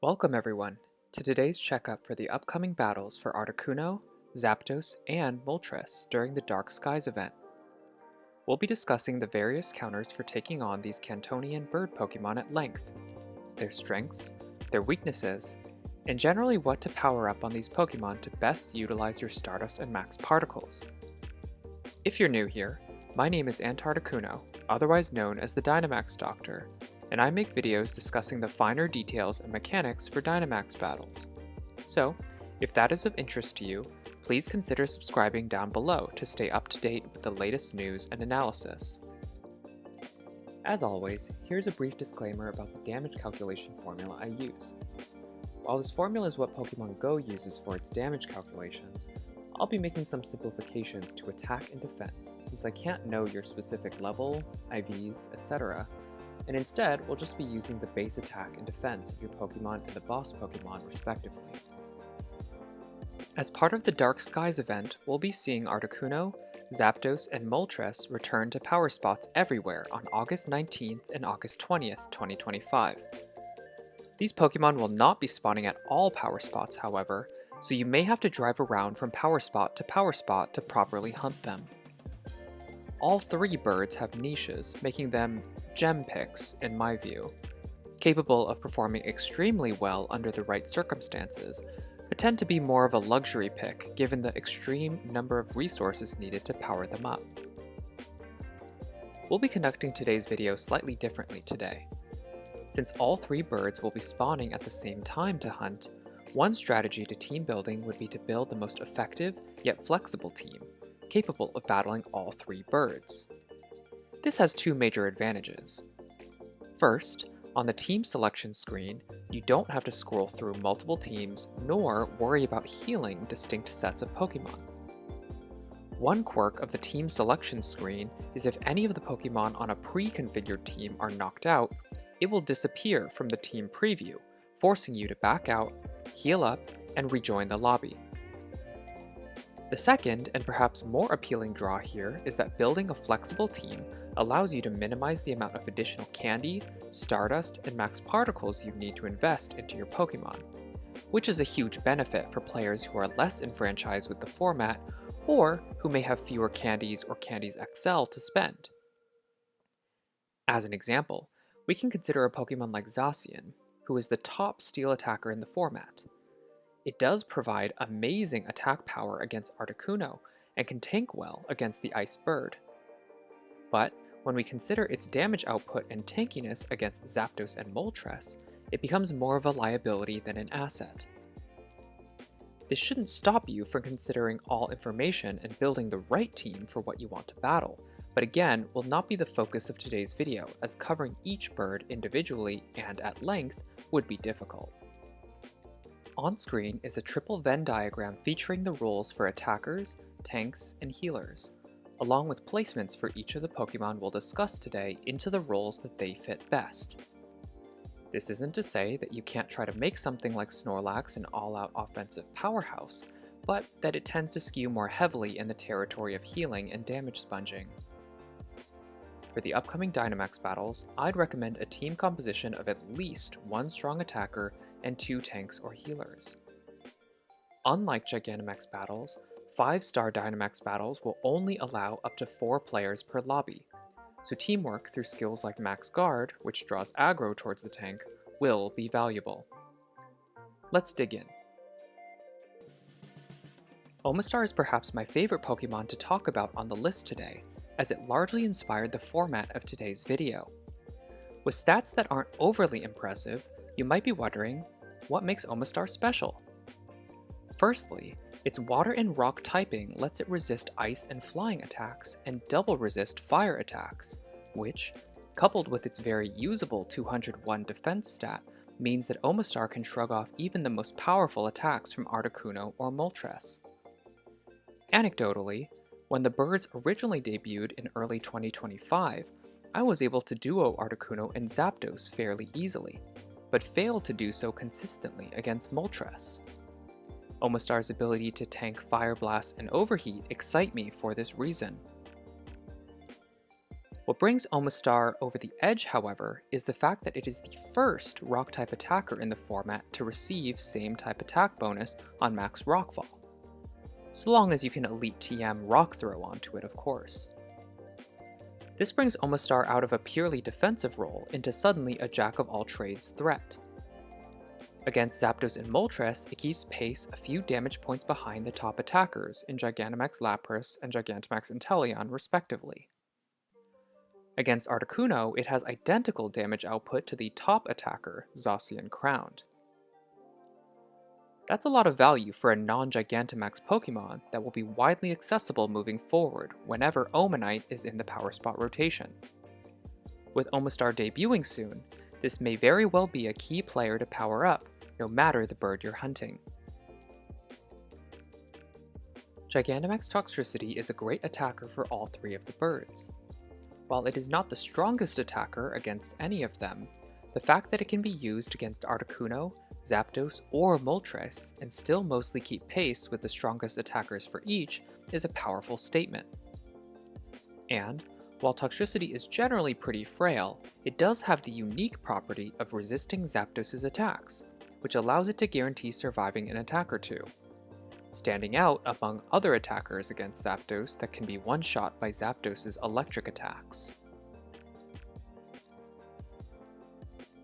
Welcome everyone to today's checkup for the upcoming battles for Articuno, Zapdos, and Moltres during the Dark Skies event. We'll be discussing the various counters for taking on these Cantonian bird Pokemon at length, their strengths, their weaknesses, and generally what to power up on these Pokemon to best utilize your Stardust and Max Particles. If you're new here, my name is Articuno, otherwise known as the Dynamax Doctor, and I make videos discussing the finer details and mechanics for Dynamax battles. So, if that is of interest to you, please consider subscribing down below to stay up to date with the latest news and analysis. As always, here's a brief disclaimer about the damage calculation formula I use. While this formula is what Pokemon Go uses for its damage calculations, I'll be making some simplifications to attack and defense since I can't know your specific level, IVs, etc., and instead we'll just be using the base attack and defense of your Pokemon and the boss Pokemon respectively. As part of the Dark Skies event, we'll be seeing Articuno, Zapdos, and Moltres return to power spots everywhere on August 19th and August 20th, 2025. These Pokemon will not be spawning at all power spots, however, so you may have to drive around from power spot to properly hunt them. All three birds have niches, making them gem picks, in my view, capable of performing extremely well under the right circumstances, but tend to be more of a luxury pick given the extreme number of resources needed to power them up. We'll be conducting today's video slightly differently today. Since all three birds will be spawning at the same time to hunt, one strategy to team building would be to build the most effective yet flexible team, capable of battling all three birds. This has two major advantages. First, on the team selection screen, you don't have to scroll through multiple teams nor worry about healing distinct sets of Pokemon. One quirk of the team selection screen is if any of the Pokemon on a pre-configured team are knocked out, it will disappear from the team preview, forcing you to back out, heal up, and rejoin the lobby. The second, and perhaps more appealing draw here, is that building a flexible team allows you to minimize the amount of additional candy, stardust, and max particles you need to invest into your Pokemon, which is a huge benefit for players who are less enfranchised with the format or who may have fewer candies or Candies XL to spend. As an example, we can consider a Pokemon like Zacian, who is the top steel attacker in the format. It does provide amazing attack power against Articuno and can tank well against the Ice Bird. But when we consider its damage output and tankiness against Zapdos and Moltres, it becomes more of a liability than an asset. This shouldn't stop you from considering all information and building the right team for what you want to battle, but again will not be the focus of today's video, as covering each bird individually and at length would be difficult. On screen is a triple Venn diagram featuring the roles for attackers, tanks, and healers, along with placements for each of the Pokemon we'll discuss today into the roles that they fit best. This isn't to say that you can't try to make something like Snorlax an all-out offensive powerhouse, but that it tends to skew more heavily in the territory of healing and damage sponging. For the upcoming Dynamax battles, I'd recommend a team composition of at least one strong attacker and two tanks or healers. Unlike Gigantamax battles, 5-star Dynamax battles will only allow up to 4 players per lobby, so teamwork through skills like Max Guard, which draws aggro towards the tank, will be valuable. Let's dig in. Omastar is perhaps my favorite Pokemon to talk about on the list today, as it largely inspired the format of today's video. With stats that aren't overly impressive, you might be wondering, what makes Omastar special? Firstly, its water and rock typing lets it resist ice and flying attacks and double resist fire attacks, which, coupled with its very usable 201 defense stat, means that Omastar can shrug off even the most powerful attacks from Articuno or Moltres. Anecdotally, when the birds originally debuted in early 2025, I was able to duo Articuno and Zapdos fairly easily, but failed to do so consistently against Moltres. Omastar's ability to tank Fire Blast and Overheat excite me for this reason. What brings Omastar over the edge, however, is the fact that it is the first Rock-type attacker in the format to receive same-type attack bonus on max Rockfall. So long as you can Elite TM Rock Throw onto it, of course. This brings Omastar out of a purely defensive role into suddenly a jack-of-all-trades threat. Against Zapdos and Moltres, it keeps pace a few damage points behind the top attackers in Gigantamax Lapras and Gigantamax Inteleon, respectively. Against Articuno, it has identical damage output to the top attacker, Zacian Crowned. That's a lot of value for a non-Gigantamax Pokemon that will be widely accessible moving forward whenever Omanite is in the Power Spot rotation. With Omastar debuting soon, this may very well be a key player to power up, no matter the bird you're hunting. Gigantamax Toxtricity is a great attacker for all three of the birds. While it is not the strongest attacker against any of them, the fact that it can be used against Articuno, Zapdos, or Moltres and still mostly keep pace with the strongest attackers for each is a powerful statement. And, while Toxtricity is generally pretty frail, it does have the unique property of resisting Zapdos' attacks, which allows it to guarantee surviving an attack or two, standing out among other attackers against Zapdos that can be one-shot by Zapdos' electric attacks.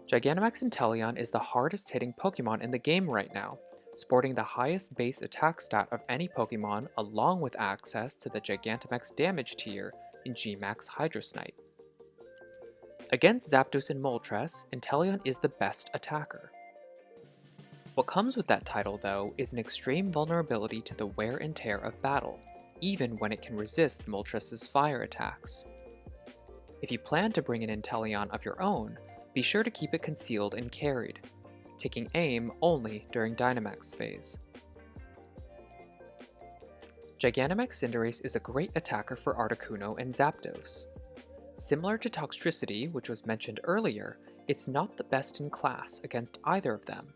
Gigantamax Inteleon is the hardest hitting Pokemon in the game right now, sporting the highest base attack stat of any Pokemon along with access to the Gigantamax damage tier in Gmax Hydrosnite. Against Zapdos and Moltres, Inteleon is the best attacker. What comes with that title, though, is an extreme vulnerability to the wear and tear of battle, even when it can resist Moltres' fire attacks. If you plan to bring an Inteleon of your own, be sure to keep it concealed and carried, taking aim only during Dynamax phase. Gigantamax Cinderace is a great attacker for Articuno and Zapdos. Similar to Toxtricity, which was mentioned earlier, it's not the best in class against either of them,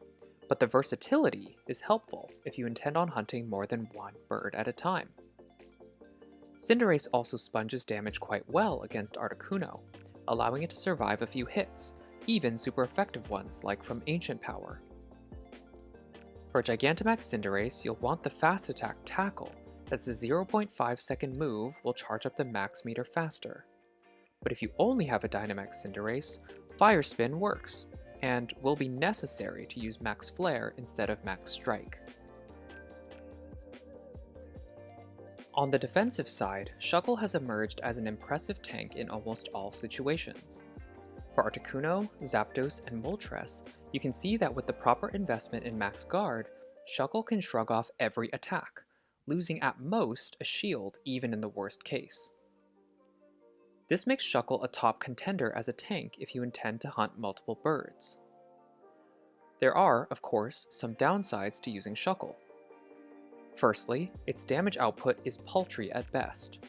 but the versatility is helpful if you intend on hunting more than one bird at a time. Cinderace also sponges damage quite well against Articuno, allowing it to survive a few hits, even super effective ones like from Ancient Power. For Gigantamax Cinderace, you'll want the fast attack Tackle, as the 0.5 second move will charge up the max meter faster. But if you only have a Dynamax Cinderace, Fire Spin works, and will be necessary to use Max Flare instead of Max Strike. On the defensive side, Shuckle has emerged as an impressive tank in almost all situations. For Articuno, Zapdos, and Moltres, you can see that with the proper investment in Max Guard, Shuckle can shrug off every attack, losing at most a shield even in the worst case. This makes Shuckle a top contender as a tank if you intend to hunt multiple birds. There are, of course, some downsides to using Shuckle. Firstly, its damage output is paltry at best.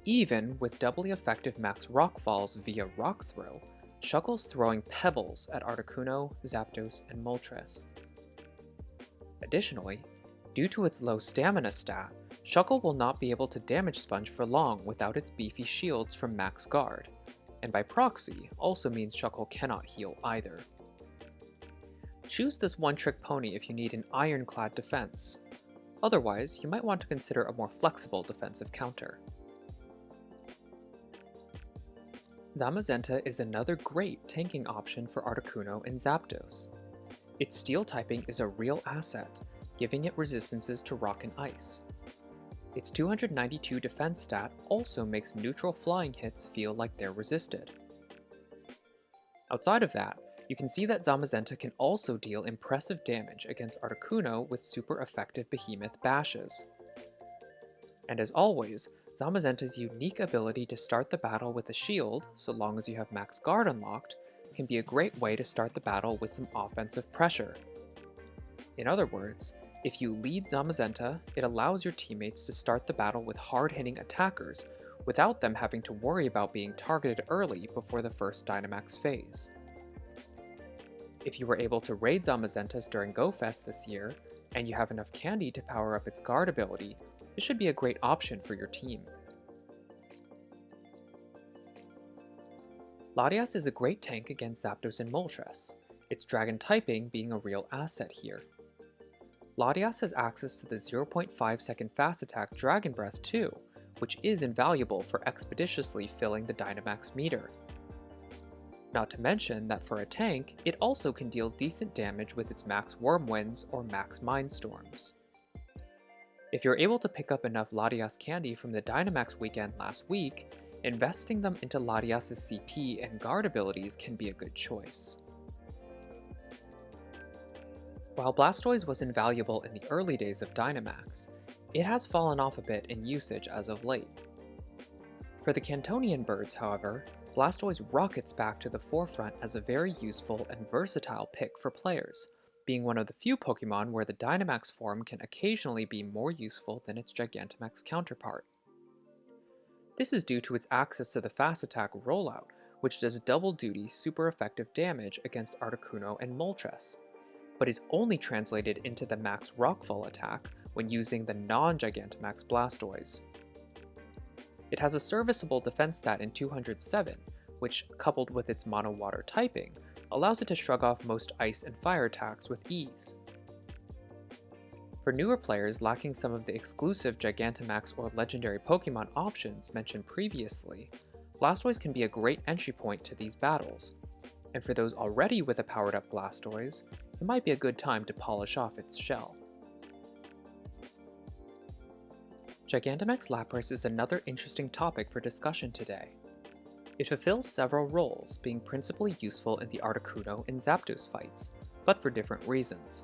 Even with doubly effective max Rockfalls via Rock Throw, Shuckle's throwing pebbles at Articuno, Zapdos, and Moltres. Additionally, due to its low stamina stat, Shuckle will not be able to damage sponge for long without its beefy shields from Max Guard, and by proxy also means Shuckle cannot heal either. Choose this one-trick pony if you need an ironclad defense. Otherwise, you might want to consider a more flexible defensive counter. Zamazenta is another great tanking option for Articuno and Zapdos. Its steel typing is a real asset, giving it resistances to rock and ice. Its 292 defense stat also makes neutral flying hits feel like they're resisted. Outside of that, you can see that Zamazenta can also deal impressive damage against Articuno with super effective Behemoth bashes. And as always, Zamazenta's unique ability to start the battle with a shield, so long as you have Max Guard unlocked, can be a great way to start the battle with some offensive pressure. In other words, if you lead Zamazenta, it allows your teammates to start the battle with hard-hitting attackers without them having to worry about being targeted early before the first Dynamax phase. If you were able to raid Zamazentas during GoFest this year, and you have enough candy to power up its guard ability, this should be a great option for your team. Latias is a great tank against Zapdos and Moltres, its dragon typing being a real asset here. Latias has access to the 0.5 second fast attack Dragon Breath too, which is invaluable for expeditiously filling the Dynamax meter. Not to mention that for a tank, it also can deal decent damage with its Max Whirlwinds or Max Mindstorms. If you're able to pick up enough Latias candy from the Dynamax weekend last week, investing them into Latias' CP and guard abilities can be a good choice. While Blastoise was invaluable in the early days of Dynamax, it has fallen off a bit in usage as of late. For the Cantonian birds, however, Blastoise rockets back to the forefront as a very useful and versatile pick for players, being one of the few Pokemon where the Dynamax form can occasionally be more useful than its Gigantamax counterpart. This is due to its access to the Fast Attack rollout, which does double-duty super effective damage against Articuno and Moltres, but is only translated into the Max Rockfall attack when using the non-Gigantamax Blastoise. It has a serviceable defense stat in 207, which, coupled with its mono water typing, allows it to shrug off most ice and fire attacks with ease. For newer players lacking some of the exclusive Gigantamax or legendary Pokemon options mentioned previously, Blastoise can be a great entry point to these battles, and for those already with a powered up Blastoise, it might be a good time to polish off its shell. Gigantamax Lapras is another interesting topic for discussion today. It fulfills several roles, being principally useful in the Articuno and Zapdos fights, but for different reasons.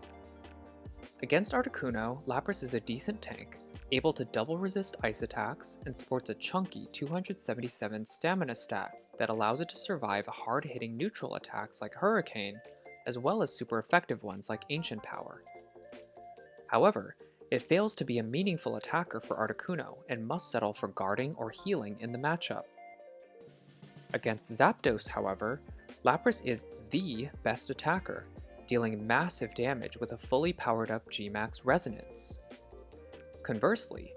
Against Articuno, Lapras is a decent tank, able to double resist ice attacks, and sports a chunky 277 stamina stat that allows it to survive hard-hitting neutral attacks like Hurricane, as well as super effective ones like Ancient Power. However, it fails to be a meaningful attacker for Articuno and must settle for guarding or healing in the matchup. Against Zapdos, however, Lapras is the best attacker, dealing massive damage with a fully powered up Gmax Resonance. Conversely,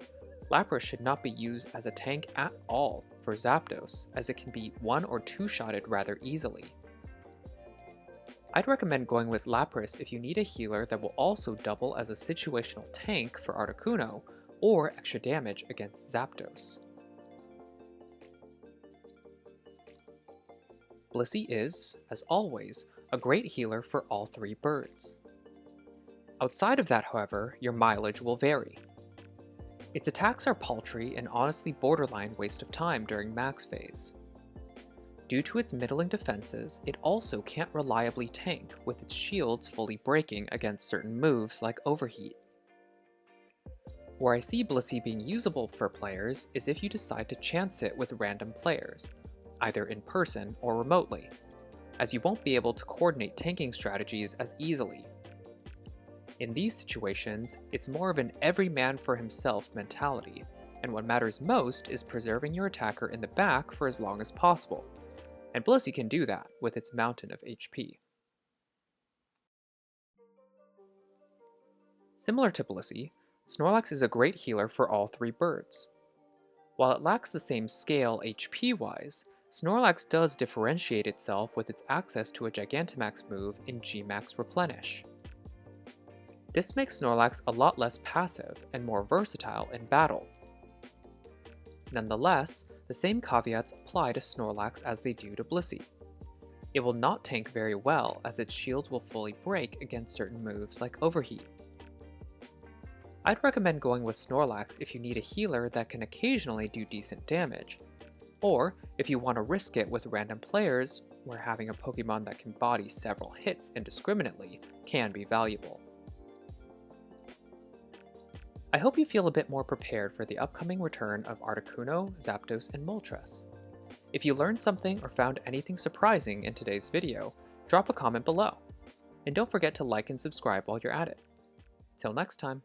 Lapras should not be used as a tank at all for Zapdos, as it can be one or two shotted rather easily. I'd recommend going with Lapras if you need a healer that will also double as a situational tank for Articuno, or extra damage against Zapdos. Blissey is, as always, a great healer for all three birds. Outside of that, however, your mileage will vary. Its attacks are paltry and honestly borderline waste of time during max phase. Due to its middling defenses, it also can't reliably tank, with its shields fully breaking against certain moves like Overheat. Where I see Blissey being usable for players is if you decide to chance it with random players, either in person or remotely, as you won't be able to coordinate tanking strategies as easily. In these situations, it's more of an every man for himself mentality, and what matters most is preserving your attacker in the back for as long as possible, and Blissey can do that with its mountain of HP. Similar to Blissey, Snorlax is a great healer for all three birds. While it lacks the same scale HP-wise, Snorlax does differentiate itself with its access to a Gigantamax move in Gmax Replenish. This makes Snorlax a lot less passive and more versatile in battle. Nonetheless, the same caveats apply to Snorlax as they do to Blissey. It will not tank very well, as its shields will fully break against certain moves like Overheat. I'd recommend going with Snorlax if you need a healer that can occasionally do decent damage, or if you want to risk it with random players where having a Pokemon that can body several hits indiscriminately can be valuable. I hope you feel a bit more prepared for the upcoming return of Articuno, Zapdos, and Moltres. If you learned something or found anything surprising in today's video, drop a comment below. And don't forget to like and subscribe while you're at it. Till next time.